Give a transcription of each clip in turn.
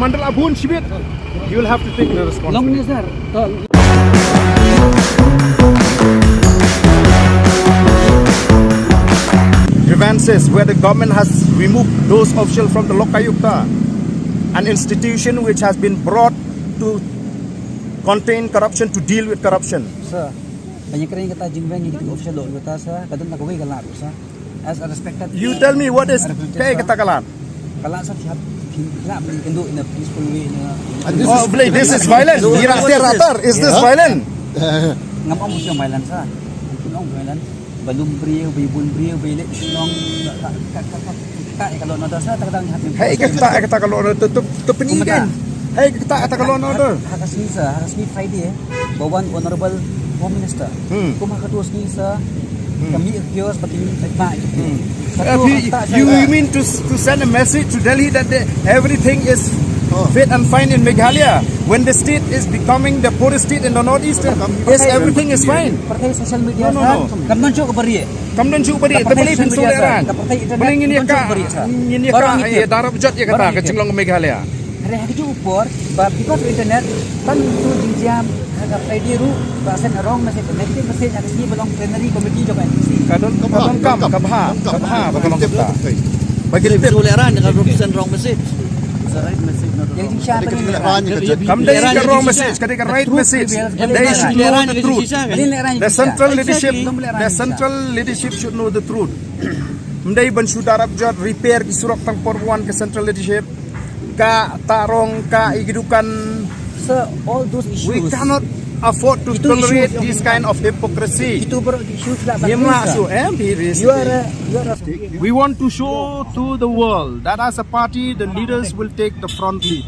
Mandal Abun Shibit, you will have to take the responsibility. Grievances where the government has removed those officials from the Lokayukta, an institution which has been brought to contain corruption, to deal with corruption. Sir, banyak kali kita jingweng ini official law kita sa kadang nagaway galar sa as a respected. You tell me what is kay katakalan? Kalan sa siap la beli kendo in a peaceful way Oh, this is violent. Is this violent? Ngam mo siya violent sa. Tulong violent. Balum brio, bibun brio, bilik tulong ka kalau nada sa kadang hati. Hey kita kalau to penyigan. Hey kita kalau nada. Hakasni sa, hakasni Friday bawan honorable Home Minister. Kumakatus ni sa kami kios pating tekma. You mean to send a message to Delhi that everything is fit and fine in Meghalaya when the state is becoming the poorest state in the northeast? Yes, everything is fine. Partai social media no. Kamdan chu kabari. Kamdan chu kabari. Tabali pinsuleran. Bali ini ka darab jat ya kata kecenglong Meghalaya. Hari hari chu upor because of internet tan tu jinjam ada Friday ru bahasan wrong message negative message ada ni belong plenary committee jo NPC. Kadon kabha bakalong kita. Bagi pinsuleran dengan represent wrong message. Yang jinjam Kamdan ka wrong message, kadang right message. They should know the truth. The central leadership should know the truth. Mendai ban sudarab jot repair ki surak tang porwan ke central leadership ka tarong ka igidukan. Sir, all those issues We cannot afford to tolerate this kind of hypocrisy. Itu issues lah. We want to show to the world that as a party, the leaders will take the front lead.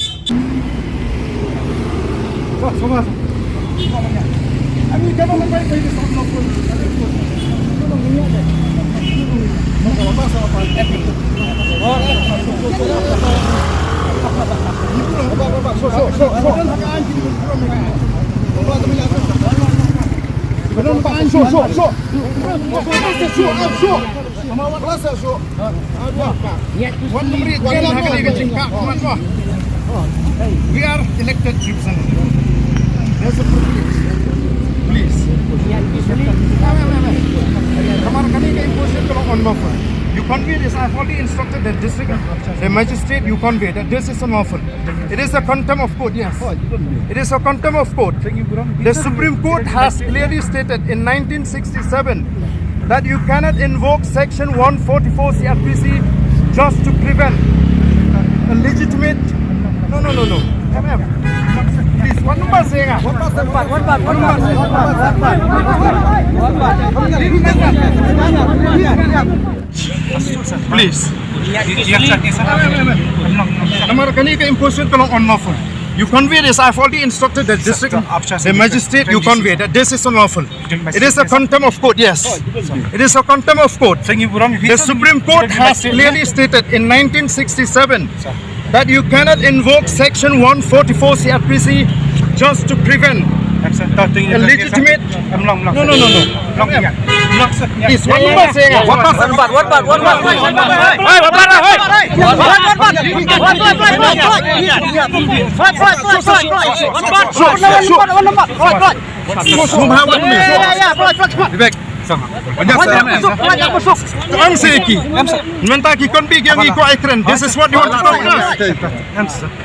We are elected representatives. There's a privilege. Please. You convey this. I've already instructed the district, the magistrate. You convey that this is unlawful. It is a contempt of court. Yes. It is a contempt of court. The Supreme Court has clearly stated in 1967 that you cannot invoke Section 144 CRPC just to prevent a legitimate. No. Please, what number saying? Please. Imposition unlawful. You convey this. I've already instructed the district, the magistrate. You convey that this is unlawful. It is a contempt of court. Yes, it is a contempt of court. The Supreme Court has clearly stated in 1967 that you cannot invoke Section 144 CRPC just to prevent a legitimate. No. Please, what number saying? This is what you want to talk about.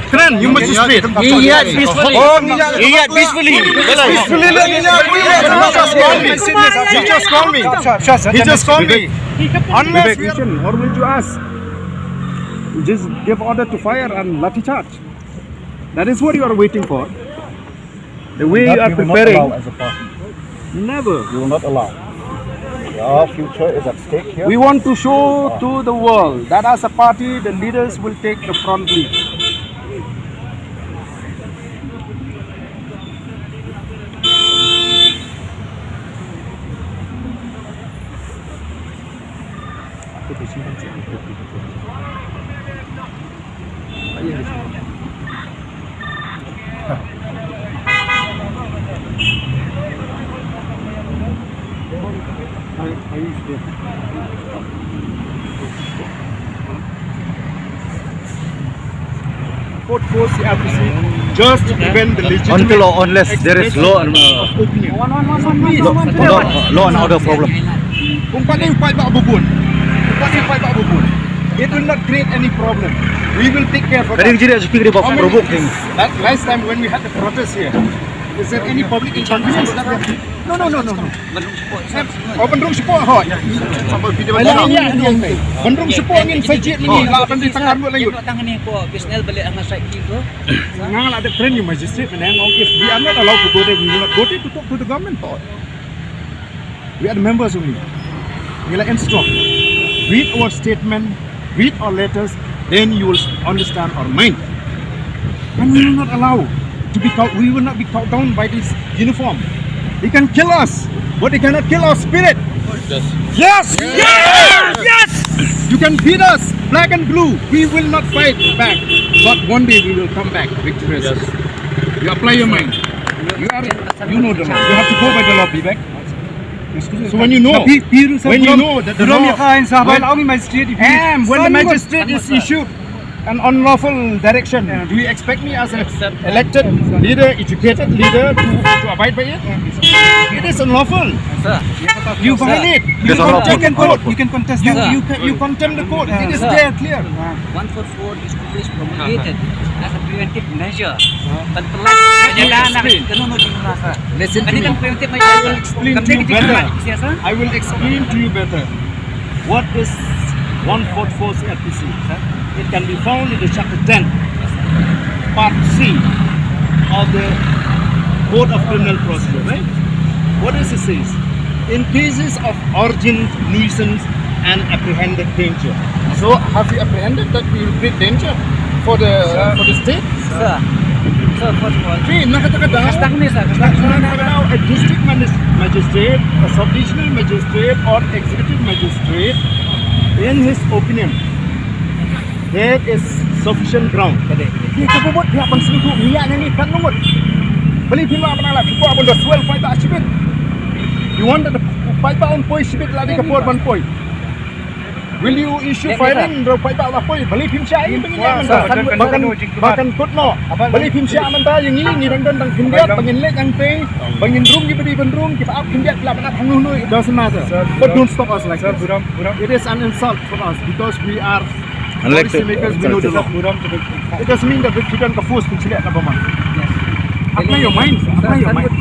Kren, you magistrate. He had peacefully. He just called me. Unless we are, or will you ask? Just give order to fire and lathi charge. That is what you are waiting for. The way you are preparing. Never. You will not allow. Our future is at stake here. We want to show to the world that as a party, the leaders will take the front lead. 144 CRPC just to prevent the legitimate Until or unless there is law and opinion. law and order problem. Kung paano yung fight ba abubun? Kung paano yung fight ba abubun? It will not create any problem. We will take care for that. Kadang jadi speak about How many- provoking. Last time when we had the protest here, is there any public inconvenience? No. Bandung sipo ho. Bandung sipo angin sajid ini lapan di tangan mo lang yun. Tangan ni ko bisnel balik ang strike ko. Nang ada friend you magistrate and if we are not allowed to go there, we will not go there to talk to the government. We are the members only. We will instruct. Read our statement, read our letters, then you will understand our mind. And we will not allow to be we will not be caught down by this uniform. They can kill us, but they cannot kill our spirit. Yes! Yes! You can beat us, black and blue. We will not fight back. But one day we will come back victorious. You apply your mind. You know the law. You have to go by the law, Vivek. So when you know that the law, when the magistrate is issued an unlawful direction, do you expect me as an elected leader, educated leader to abide by it? It is unlawful. You violate. You can contest that. You contempt the court. It is there clear. 144 is always promulgated as a preventive measure. But Listen to me. I will explain to you better. What is 144 CRPC? It can be found in the chapter 10, part C of the Code of Criminal Procedure, right? What does it say? In cases of urgent nuisance and apprehended danger. So, have you apprehended that we will create danger for the state? Sir, first of all, See, a district magistrate, a sub-divisional magistrate, or executive magistrate, in his opinion, there is sufficient ground. Kita buat dia pun selingkuh, dia ni kan nomor. Beli pima apa nak? Kita pun dah swell fight tak sibit. You want the fight on point sibit lagi ke port ban point. Will you issue filing ro fight tak lah point? Beli pim sia ini pengen bahkan kut no. Beli pim sia mentah yang ini dan tang kindiat pengen lek ang teh, pengen room kita di room kita up kindiat lah nak hanu no. It doesn't matter. But don't stop us like this. It is an insult for us because we are Elected. policymakers, we know the law. It doesn't mean that kita kan force penciliat apa man. Apply your mind. Apply your mind.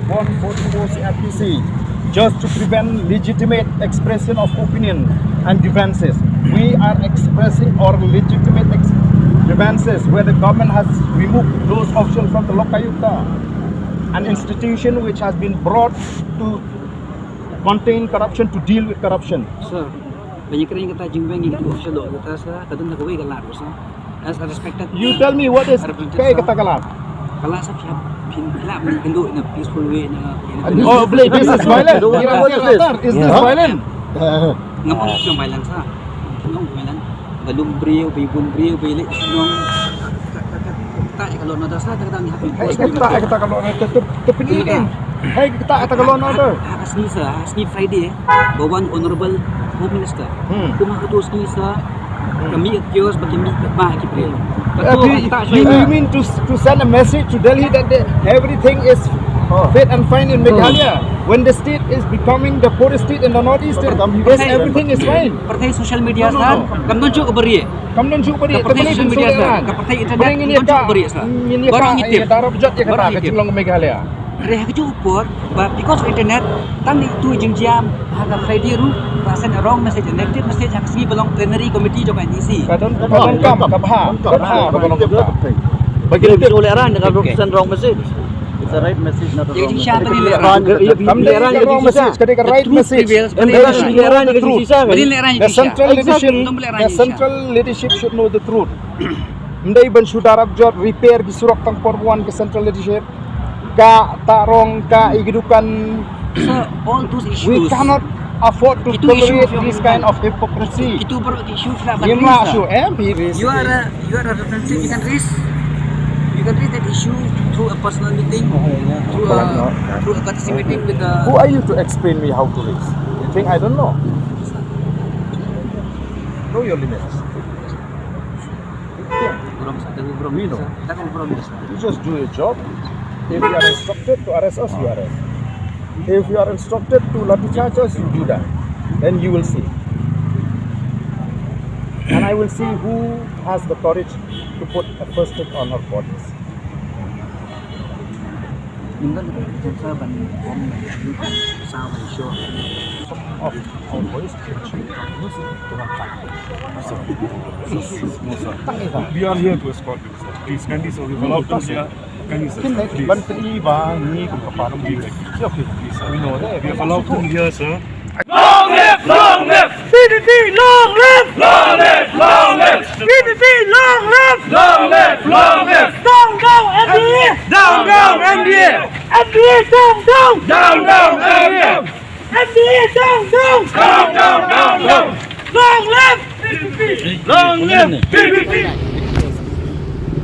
144 CRPC just to prevent legitimate expression of opinion and grievances. We are expressing our legitimate grievances where the government has removed those officials from the Lokayukta, an institution which has been brought to contain corruption, to deal with corruption. sir, banyak kali kata jimbang yang official law kata sa kadang nagaway kalat sa as a respected. You tell me what is kaya katakalan? Kalat sa pinila mengendo in a peaceful way na. Oh, this is violent. Is this violent? Ngapang yung violence sa. Ngapang violence. Balumbriyo, bayibunbriyo, bayilit nung tak kalau nada sa kadang happy. Kita kalau terpilih. Hey, kita kalau nada. Hasni Friday, bawan honorable Home Minister. Kumakutos ni sa kami at Diyos bagi mi ba kipre. You mean to send a message to Delhi that everything is fit and fine in Meghalaya when the state is becoming the poorest state in the northeast? Yes, everything is fine. Partai social media sa kamnon jo beri. Kamnon ju beri. Partai social media sa partai internet kamnon jo beri sa. Barang itip. Darab jat ya kata kecilong Meghalaya. Reha ke upor, but because of internet, tang itu jengjam haga Friday ru, pasan wrong message, negative message hak sini belong plenary committee jok NDC. Kadang kabha. Bagi oleh Iran dengan represent wrong message. It's a right message, not a wrong Jadi message. siapa ni Kamde wrong message, kadang right message. The central leadership should know the truth. Mendai ban sudarab jot repair di surak tang porwan ke central leadership. Ka tarong ka igidukan. So all those We issues. cannot afford to Itu tolerate issue this kind of hypocrisy. Itu baru issue lah. Yemla issue You are a representative. You can raise that issue through a personal meeting, through a courtesy meeting with the. Who are you to explain me how to raise? You think I don't know? Know your limits. Burung sir. Tapi burung We itu know. sir. Kita kan burung itu sir. You just do your job. If you are instructed to arrest us, you arrest. If you are instructed to lathi charge us, you do that. Then you will see. And I will see who has the courage to put a first hit on our bodies. Nhưng đó sir bạn om sao mà show. Of our boys actually to have time. We are here to escort you, sir. Please, kindly, sir. We've allowed them here. Kindly, sir. Please. Bantri ba ni kung paano mo Please, Okay, please, sir. we know that. We have allowed them here, sir.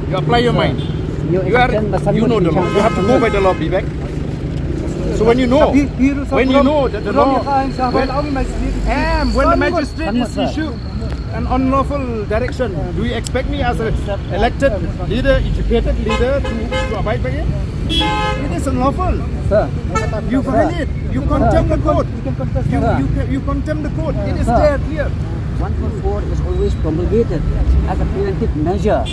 You apply your mind. You know the law. You have to go by the law, Vivek. So when you know that the law, when the magistrate is issue an unlawful direction, do you expect me as an elected leader, educated leader to abide by it? It is unlawful. Sir. You violate. You contempt the code. You contempt the code. It is there, clear. 144 is always promulgated as a preventive measure.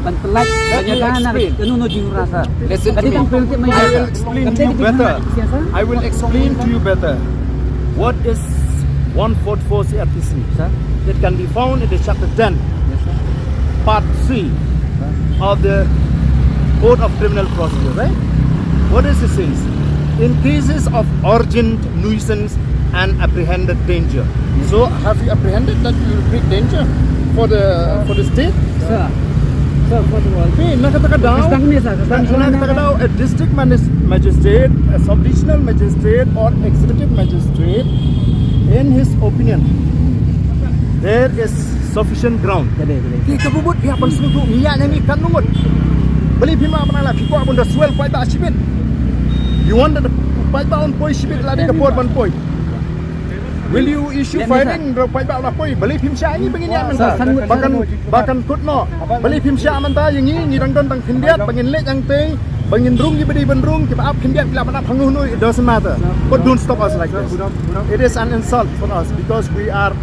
Pentelat penyegahan penunu rasa. Listen to Tadi me. kan preventive I measure. will explain to you better. I will explain to you better. What is 144 CRPC? Sir. It can be found in the chapter 10, Yes, sir. part 3 of the Code of Criminal Procedure, right? What does it say? In cases of urgent nuisance and apprehended danger. So, have you apprehended that you will bring danger for the state? Sir. Sir, first of all. Okay, nakataka ni sir. daw a district magistrate, a sub-divisional magistrate or executive magistrate, in his opinion, there is sufficient ground. Jadi. Ki kabubut pihak penseluruh minyak ni kan nungut. Beli pima apa lah pihak pun dah swell pai ba sibit. You want the pai ba on poi sibit lah di kapor ban poi. Will you issue filing pai ba lah poi? Beli pim sya ni begini aman bahkan kutno. Beli pim sya aman ta yang ni dang don tang khindiat bangin lek yang tei bangin rung di bedi benrung ki ap khindiat bila mana phangu nu, it doesn't matter. But don't stop us like this. It is an insult for us because we are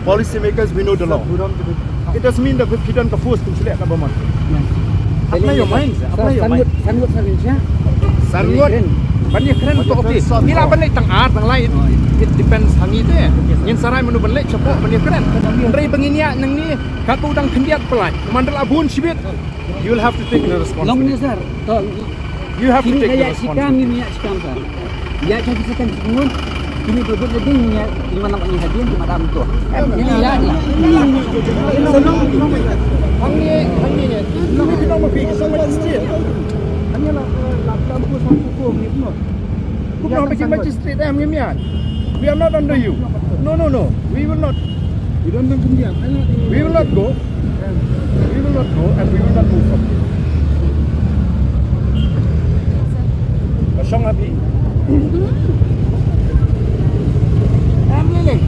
policymakers, we know the law. It doesn't mean that we don't force to select government. Apply your mind. Apply your mind. Sanggup Indonesia. Sanggup. Banyak keren untuk okey. Bila balik tang art tang lain. It depends hangi tu. Yang sarai menu balik cepok banyak keren. Dari penginia nang ni katu dang kendiat pelai. Mandal abun sibit. You will have to take the Long responsibility. ni sir. To You have to kini take the kaya sikam responsibility. ni minyak sikam sir. Ya jadi sikam semua. Kini berbut lebih minyak lima nampak ni hadiah cuma dalam tu. Ini ya ni. Hangi ni. Kami kena pergi sama magistrate. Hanya lah lampu sama hukum ni penuh. Kau nak pergi magistrate dah mian. We are not under you. No. We will not. You don't know kemudian. We will not go. We will not go and we will not move from here. Kosong api. Ambil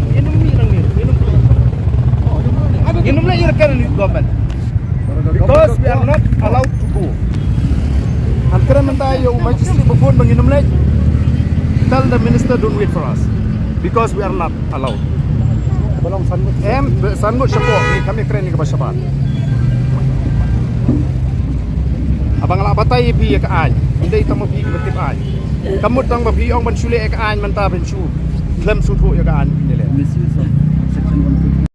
Minum ni lang ni. Minum na irkan ni government. Because we are not allowed to go. Antara mentayo magistrate before menginum lagi. Tell the minister don't wait for us because we are not allowed. Balong sanggut. Sanggup support ni kami keren ni kepada syabat. Abang lak batai pi ke ai. Indai tang pi ke betip ai. Kamu tang pi ong ban sule ke ai menta ben su. Klem su thu ya ke ai ni le.